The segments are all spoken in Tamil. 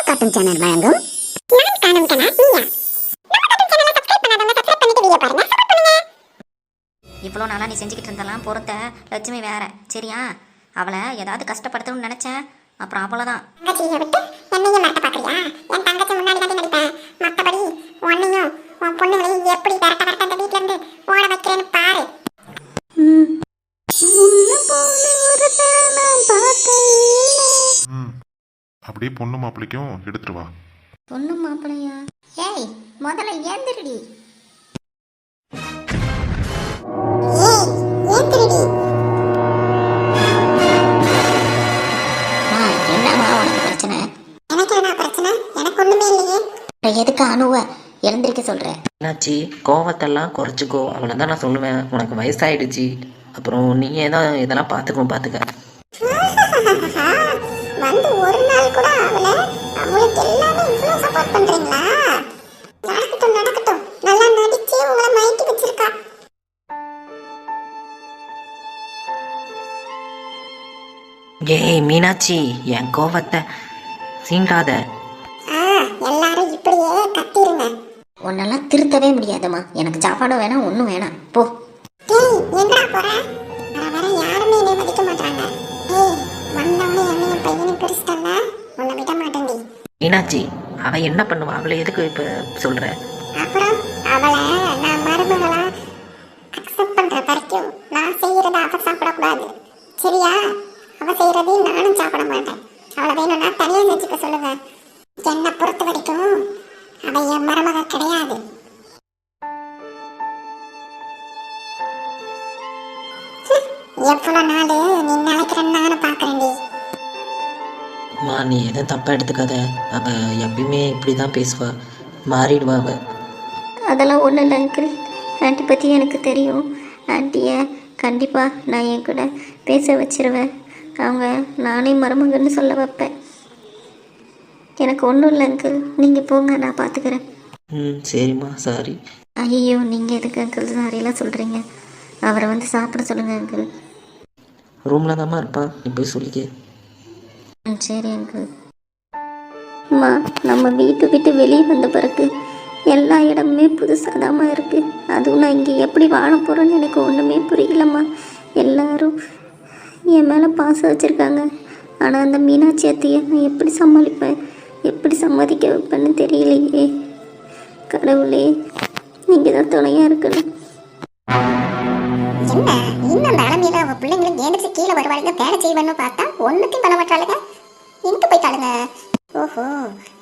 கார்ட்டூன் சேனல் வழங்கும் நான் காணும் கனா நீயா. நம்ம கார்ட்டூன் சேனலை சப்ஸ்கிரைப் பண்ணாதவங்க சப்ஸ்கிரைப் பண்ணிட்டு வீடியோ பாருங்க, சப்போர்ட் பண்ணுங்க. இவ்வளோ நாளாக நீ செஞ்சுக்கிட்டு இருந்தலாம் பொறுத்த லட்சுமி வேற சரியா. அவளை ஏதாவது கஷ்டப்படுத்தணும்னு நினச்சேன், அப்புறம் அவ்வளோதான். தங்கச்சியை விட்டு என்னையும் மிரட்ட பார்க்குறியா? என் தங்கச்சி முன்னாடி தான் நடிப்பேன், மற்றபடி உன்னையும் உன் பொண்ணுங்களையும் எப்படி விரட்ட விரட்ட அந்த வீட்டில இருந்து ஓட வைக்கிறேன்னு பாரு. அப்படியே பொண்ணு மாப்பிள்ளைக்கும் எடுத்துட்டு வா. பொண்ணு மாப்பிள்ளையா? ஏய் முதல்ல ஏந்திரடி. ஏய் ஏன் திருடி? என்னம்மா உனக்கு பிரச்சனை? எனக்கு என்ன பிரச்சனை? எனக்கு ஒண்ணுமே இல்லையே. எதுக்கு அணுவ எழுந்திருக்க சொல்ற? என்னாச்சு? கோவத்தெல்லாம் குறைச்சிக்கோ, அவளை தான் நான் சொல்லுவேன். உனக்கு வயசாயிடுச்சு, அப்புறம் நீயே தான் இதெல்லாம் பார்த்துக்கணும். பார்த்துக்க. வந்து ஒரு நாள் கூட அவளை அவளுக்கு எல்லாமே இவ்வளோ சப்போர்ட் பண்றீங்களா? நடக்கட்டும் நடக்கட்டும், நல்லா நடிச்சு உங்களை மயக்கி வச்சிருக்கா. ஏய் மீனாட்சி, என் கோவத்தை சீண்டாத. எல்லாரும் இப்படியே கத்திருங்க. உன்னெல்லாம் திருத்தவே முடியாதுமா. எனக்கு சாப்பாடும் வேணாம், ஒன்றும் வேணாம், போ. ஏய் எங்கடா போற? வர வர யாருமே என்னை மதிக்க மாட்டாங்க. ஏய் வந்தவனே என்னையும் பையனும் பிரிச்சிட்டாங்க, உன்னை விட மாட்டேன்டி. மீனாட்சி, அவ என்ன பண்ணுவா? அவளை எதுக்கு இப்ப சொல்ற? அப்புறம் அவளை நான் மருமகளா அக்செப்ட் பண்ற வரைக்கும் நான் செய்யறத அவ சாப்பிடக்கூடாது, சரியா? அவ செய்யறதையும் நானும் சாப்பிட மாட்டேன். அவளை வேணும்னா தனியா செஞ்சுக்க சொல்லுங்க. என்னை பொறுத்த வரைக்கும் அவ என் மருமக கிடையாது. எவ்வளவு நாள் நீ நினைக்கிறேன்னு நானும் பாக்குறேன்டி. மா, நீ எதுவும் தப்பா எடுத்துக்காத. அவ எப்பயுமே இப்படிதான் பேசுவா, மாறிடுவா அவ. அதெல்லாம் ஒன்றும் இல்லை அங்கிள். ஆண்டி பற்றி எனக்கு தெரியும். ஆண்டியை கண்டிப்பாக நான் என் கூட பேச வச்சிருவேன். அவங்க நானே மருமகன்னு சொல்ல வைப்பேன். எனக்கு ஒன்றும் இல்லை அங்கிள், நீங்கள் போங்க, நான் பார்த்துக்கிறேன். சரிம்மா, சாரி. ஐயோ, நீங்கள் எதுக்கு அங்கிள் சாரியெல்லாம் சொல்கிறீங்க? அவரை வந்து சாப்பிட சொல்லுங்கள் அங்கிள். ரூம்ல தாம்மா இருப்பா, நீ போய் சொல்லிக்க. சரி அங்கிள். அம்மா, நம்ம வீட்டை விட்டு வெளியே வந்த பிறகு எல்லா இடமுமே புதுசாக தாம்மா இருக்குது. அதுவும் நான் இங்கே எப்படி வாழ போகிறேன்னு எனக்கு ஒன்றுமே புரியலம்மா. எல்லாரும் என் மேலே பாசம் வச்சுருக்காங்க. ஆனால் அந்த மீனாட்சி அத்தையை நான் எப்படி சமாளிப்பேன், எப்படி சம்மதிக்க வைப்பேன்னு தெரியலையே. கடவுளே, நீங்கள் தான் துணையாக இருக்கணும். என்ன இன்னும் நிலமையில அவ பிள்ளைங்களும் ஏந்திரிச்சு கீழே வருவாளுங்க, வேலை செய்வேன்னு பார்த்தா ஒன்னுத்தையும் பண்ண மாட்டாளுங்க. எங்க போயிட்டாளுங்க? ஓஹோ,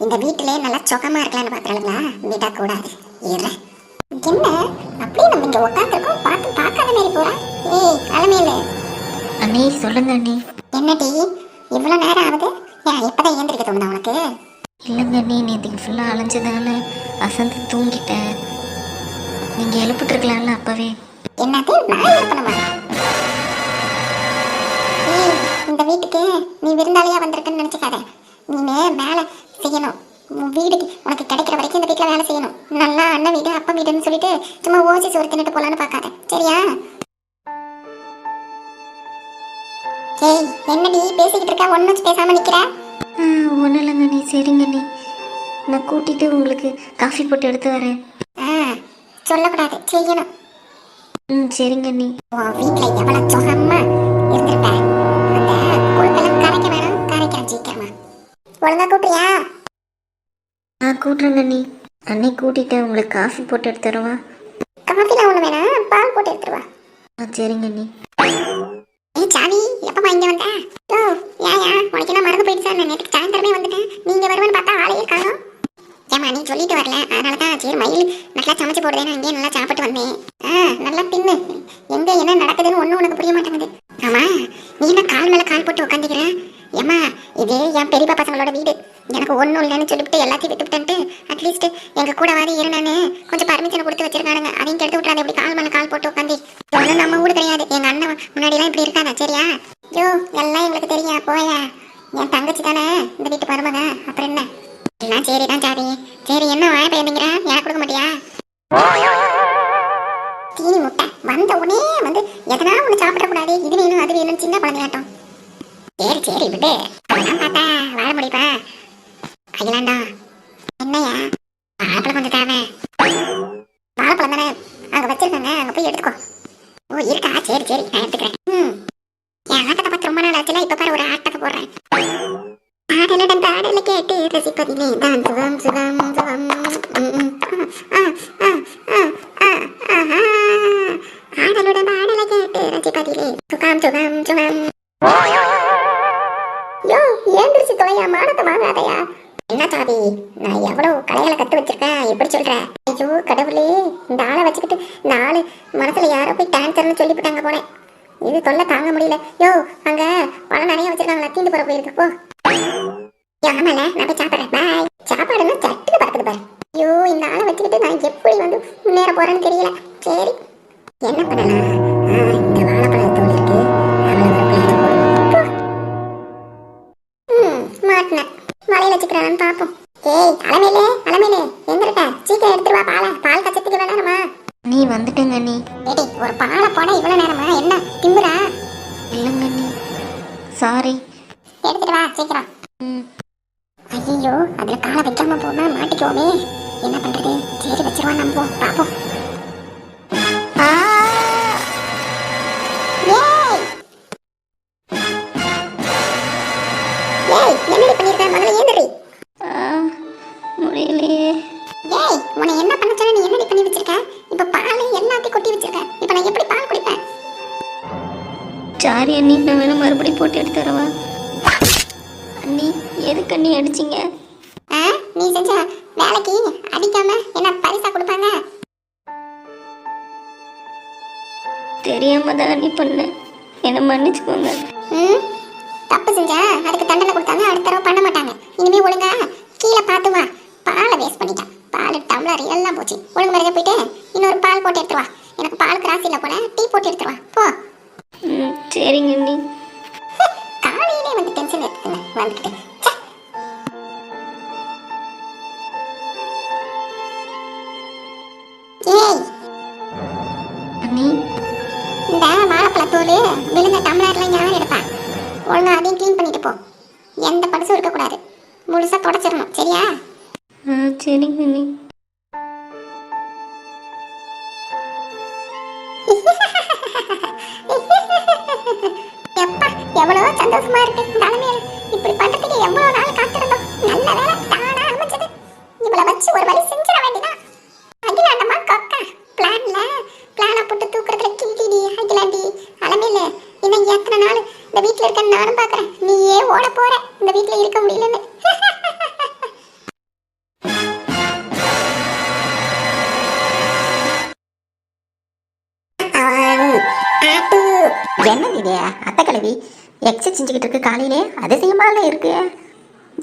இந்த வீட்டிலே நல்லா சுகமா இருக்கலாம்னு பாக்குறாளுங்களா? விடா கூடாது. என்ன அப்படியே நம்ம இங்க உட்காந்துருக்கோம், பார்த்து பார்க்காத மாதிரி போறா. ஏய் அலமேலு. அண்ணே சொல்லுங்க அண்ணே. என்னடி இவ்வளவு நேரம் ஆகுது? ஏன் இப்பதான் ஏந்திரிக்க தோணுதா உனக்கு? இல்லைங்க அண்ணே, நேற்றுக்கு ஃபுல்லாக அலைஞ்சதால அசந்து தூங்கிட்டேன். நீங்கள் எழுப்பிட்டுருக்கலாம்ல அப்போவே. என்னது நான் எழுப்பணுமா? ஏய் இந்த வீட்டுக்கு நீ விருந்தாளியா வந்திருக்குன்னு நினைச்சுக்காத. நீ வேலை செய்யணும். உன் வீடு உனக்கு கிடைக்கிற வரைக்கும் இந்த வீட்டில் வேலை செய்யணும். நல்லா அண்ணன் வீடு அப்பா வீடுன்னு சொல்லிட்டு சும்மா ஓசி சோறு தின்னுட்டு போலான்னு பார்க்காத, சரியா? ஏய் என்னடி பேசிக்கிட்டு இருக்கா, ஒன்றும் பேசாம நிற்கிற? ஒன்றும் இல்லைங்க அண்ணே. சரிங்க அண்ணே, நான் கூட்டிகிட்டு உங்களுக்கு காஃபி போட்டு எடுத்து வரேன். சொல்லக்கூடாது, செய்யணும். சரிங்க அண்ணே. உன் வீட்டில் எவ்வளோ சுகமா இருந்திருப்ப. அந்த கொழுப்பெல்லாம் கரைக்க வேணும், கரைக்கிறேன் சீக்கிரமா. ஒழுங்கா கூப்பிடுறியா? கூட்டுறேங்க அண்ணே. அண்ணே கூட்டிகிட்டு உங்களுக்கு காஃபி போட்டு எடுத்துருவா. காஃபிலாம் ஒன்று வேணாம், பால் போட்டு எடுத்துருவா. சரிங்க அண்ணே. ஏய் சாவி, எப்பமா இங்க வந்த? ஓ ஏயா, உனக்கு என்ன மறந்து போயிடுச்சா? நான் நேற்று சாயந்தரமே வந்துட்டேன், நீங்க வருவேன்னு பார்த்தா ஆளையே காணோம். ஏமா நீ சொல்லிட்டு வரல, அதனால தான் சரி மயில் நல்லா சமைச்சு போடுவேன், அங்கேயே நல்லா சாப்பிட்டு வந்தேன். நல்லா தின்னு. எங்க என்ன நடக்குதுன்னு ஒன்றும் உனக்கு புரிய மாட்டேங்குது. ஆமா, நீ என்ன கால் மேல கால் போட்டு உட்காந்துக்கிற? ஏமா இது என் பெரியப்பா பசங்களோட வீடு, எனக்கு ஒன்றும் இல்லைன்னு சொல்லிவிட்டு எல்லாத்தையும் விட்டுவிட்டு அட்லீஸ்ட் எங்க கூட வாரி இருந்தானு கொஞ்சம் பர்மிஷன் கொடுத்து வச்சிருக்கானுங்க. அதையும் கெடுத்து விட்டுறாது. எப்படி கால் மேல கால் போட்டு உட்காந்து ஒன்றும் நம்ம வீடு கிடையாது. எங்க அண்ணன் முன்னாடிலாம் இப்படி இருக்காதா, சரியா? ஐயோ எல்லாம் எங்களுக்கு தெரியா, போயா. என் தங்கச்சி தானே இந்த வீட்டு மருமக, அப்புறம் என்ன? எல்லாம் சரிதான் சாரி. சரி என்ன வாய பயந்துங்கிற, எனக்கு கொடுக்க மாட்டியா? தீனி முட்டை வந்த உடனே வந்து எதனா ஒன்று சாப்பிடக்கூடாது, இது வேணும் அது வேணும்னு சின்ன குழந்தையாட்டம். சரி சரி விடு, பார்த்தா வாழ முடிப்பா. அகிலாண்டா என்னையா வாழைப்பழம் கொஞ்சம் தேவை. வாழைப்பழம் தானே அங்க வச்சிருக்காங்க, அங்க போய் எடுத்துக்கோ. ஓ இருக்கா, சரி சரி நான் எடுத்துக்கிறேன். என் ஆட்டத்தை பார்த்து ரொம்ப நாள் ஆச்சுல, இப்ப பாரு ஒரு ஆட்டத்தை போடுறேன். ஆடலுடன் பாடலை கேட்டு ரசிப்பதிலே தான் சுகம் சுகம் சுகம். ஆடலுடன் பாடலை கேட்டு ரசிப்பதிலே சுகம் சுகம் சுகம். யோ ஏந்திரிச்சு தொலையா, மானத்தை வாங்காதையா. என்ன சாவி, நான் எவ்வளவு கலைகளை கத்து வச்சிருக்கேன், எப்படி சொல்ற? ஐயோ கடவுளே, இந்த ஆளை வச்சுக்கிட்டு இந்த ஆளு மனசுல யாரோ போய் டான்சர்னு சொல்லிவிட்டாங்க போனேன். இது தொல்லை தாங்க முடியல. யோ அங்க பழம் நிறைய வச்சிருக்காங்களா, தீந்து போற போயிருக்கு போ. ஆமால நான் போய் சாப்பிட்றேன், பாய். சாப்பாடுன்னா சட்டுன்னு பறக்குது பாரு. ஐயோ இந்த ஆளை வச்சுக்கிட்டு நான் எப்படி வந்து முன்னேற போறேன்னு தெரியல. சரி என்ன பண்ணலாம், இந்த வாழைப்பழம் தோல் இருக்கு, மாட்டினேன். வலையில வச்சுக்கிறான்னு பாப்போம். ஏய் அலமேலே அலமேலே, எங்க இருக்க? சீக்கிரம் எடுத்துருவா பாலை, பால் கச்சத்துக்கு வேணாமா? நீ வந்துட்டேங்க நீ. ஏடி ஒரு பாலை போட இவ்வளவு நேரமா, என்ன திம்புறா? இல்லைங்க நீ, சாரி. எடுத்துட்டு வா சீக்கிரம். ஐயோ அதுல காலை வைக்காம போனா மாட்டிக்குவோமே, என்ன பண்றது? சரி வச்சிருவா, நம்புவோம் பாப்போம். என்னடி பண்ணிருக்க? முதல்ல ஏந்திரி. முடியலையே. ஏய் உன்னை என்ன பண்ண சொன்ன, நீ என்னடி பண்ணி வச்சிருக்க? இப்ப பால் எல்லாத்தையும் கொட்டி வச்சிருக்க, இப்ப நான் எப்படி பால் குடிப்பேன்? சாரி அண்ணி, நான் வேணும் மறுபடியும் போட்டு எடுத்து வரவா? அண்ணி எதுக்கு அண்ணி அடிச்சிங்க? நீ செஞ்ச வேலைக்கு அடிக்காம என்ன பரிசா கொடுப்பாங்க? தெரியாம தான் அண்ணி பண்ணேன், என்ன மன்னிச்சுக்கோங்க. தப்பு செஞ்சா அதுக்கு தண்டனை கொடுத்தாங்க, அடுத்த தடவை பண்ண மாட்டாங்க. இனிமே ஒழுங்கா கீழே பார்த்து வா. பாலை வேஸ்ட் பண்ணிட்டான், பால் டம்ளர் எல்லாம் போச்சு. ஒழுங்கு மரியாதை போயிட்டு இன்னொரு பால் போட்டு எடுத்துருவா. எனக்கு பால் கிராஸ் இல்லை போல, டீ போட்டு எடுத்துருவா போ. சரிங்க அண்ணி. காலையிலே வந்து டென்ஷன் எடுத்துங்க வந்துட்டு. ஏய் அண்ணி இந்த வாழைப்பழத்தோடு விழுந்த டம்ளர்லாம் யார் எடுப்பா? ஒழுங்கா அதையும் க்ளீன் பண்ணிட்டு போ. எந்த படுசும் இருக்கக்கூடாது, முழுசா தொடச்சிடணும் சரியா? சரிங்க அண்ணி. எப்பா எவ்வளவு சந்தோஷமா இருக்கு. தலைமையில இப்படி பண்றதுக்கு எவ்வளவு நாள் காத்திருந்தோம். நல்ல வேலை தானா அமைச்சது. இவளை வச்சு ஒரு வழி செஞ்சிட வேண்டியதான். அகிலாண்டமா கொக்கா பிளான போட்டு தூக்குறதுல கிண்டிடி அகிலாண்டி. அலமேல இன்னும் எத்தனை நாள் இந்த வீட்டுல இருக்கன்னு நானும் பாக்குறேன். நீயே ஓட போற, இந்த வீட்டுல இருக்க முடியலன்னு. என்ன இது அத்தை கிழவி எக்ஸசைஸ் செஞ்சுக்கிட்டு இருக்கு காலையிலே, அதிசயமால இருக்கு.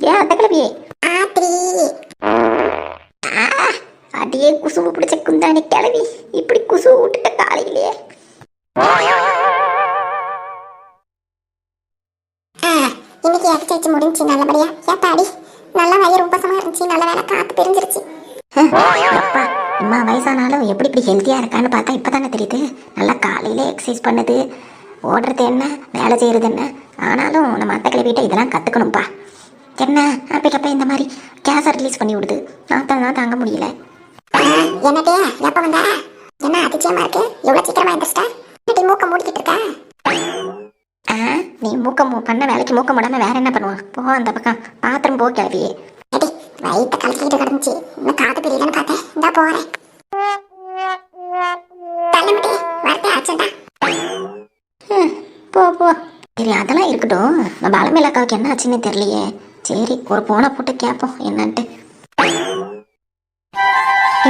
ஏன் அத்தை கிழவி? அடியே குசும்பு பிடிச்ச குந்தாணி கிழவி, இப்படி குசும்பு விட்டுட்ட காலையிலே. இன்னைக்கு எக்ஸசைஸ் முடிஞ்சு நல்லபடியா. ஏத்தாடி நல்லா வயிறு உபசமா இருந்துச்சு, நல்ல வேலை காத்து பிரிஞ்சிருச்சு. அப்பா அம்மா வயசானாலும் எப்படி இப்படி ஹெல்த்தியா இருக்கான்னு பார்த்தா இப்பதானே தெரியுது. நல்லா காலையிலே எக்ஸசைஸ் பண்ணுது, ஓடுறது என்ன, வேலை செய்யறது என்ன. ஆனாலும் நம்ம அத்தை கிழவிட்ட இதெல்லாம் கத்துக்கணும்ப்பா. என்ன அப்ப இந்த மாதிரி கேஸை ரிலீஸ் பண்ணி விடுது, நான் தாங்க முடியல. என்னட்டே எப்ப வந்த? என்ன அதிசயமா இருக்கு, எவ்வளவு சீக்கிரமா எந்திரிச்சிட்ட? மூக்க மூடிக்கிட்டு இருக்க? நீ பண்ண வேலைக்கு மூக்க மூடாம வேற என்ன பண்ணுவான்? போ அந்த பக்கம் பாத்திரம் போ கிளவியே. வயிற்ற கலக்கிட்டு கிடந்துச்சு, இன்னும் காது பிரியலன்னு பார்த்தேன். இந்தா போறேன். தள்ளமுட்டி வரத்தே ஆச்சுடா. போ சரி அதெல்லாம் இருக்கட்டும். நம்ம அலமேல அக்காவுக்கு என்ன ஆச்சுன்னு தெரியலையே. சரி ஒரு போனை போட்டு கேட்போம் என்னன்ட்டு.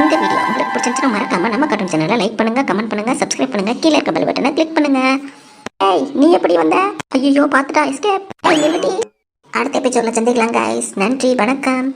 இந்த வீடியோ உங்களுக்கு பிடிச்சிருந்துச்சுன்னா மறக்காம நம்ம கார்ட்டூன் சேனலை லைக் பண்ணுங்க, கமெண்ட் பண்ணுங்க, சப்ஸ்கிரைப் பண்ணுங்க, கீழே இருக்க பெல் பட்டனை கிளிக் பண்ணுங்க. ஏய் நீ எப்படி வந்த? ஐயோ பார்த்துட்டா எஸ்கேப். அடுத்த எபிசோட்ல சந்திக்கலாம் கைஸ். நன்றி வணக்கம்.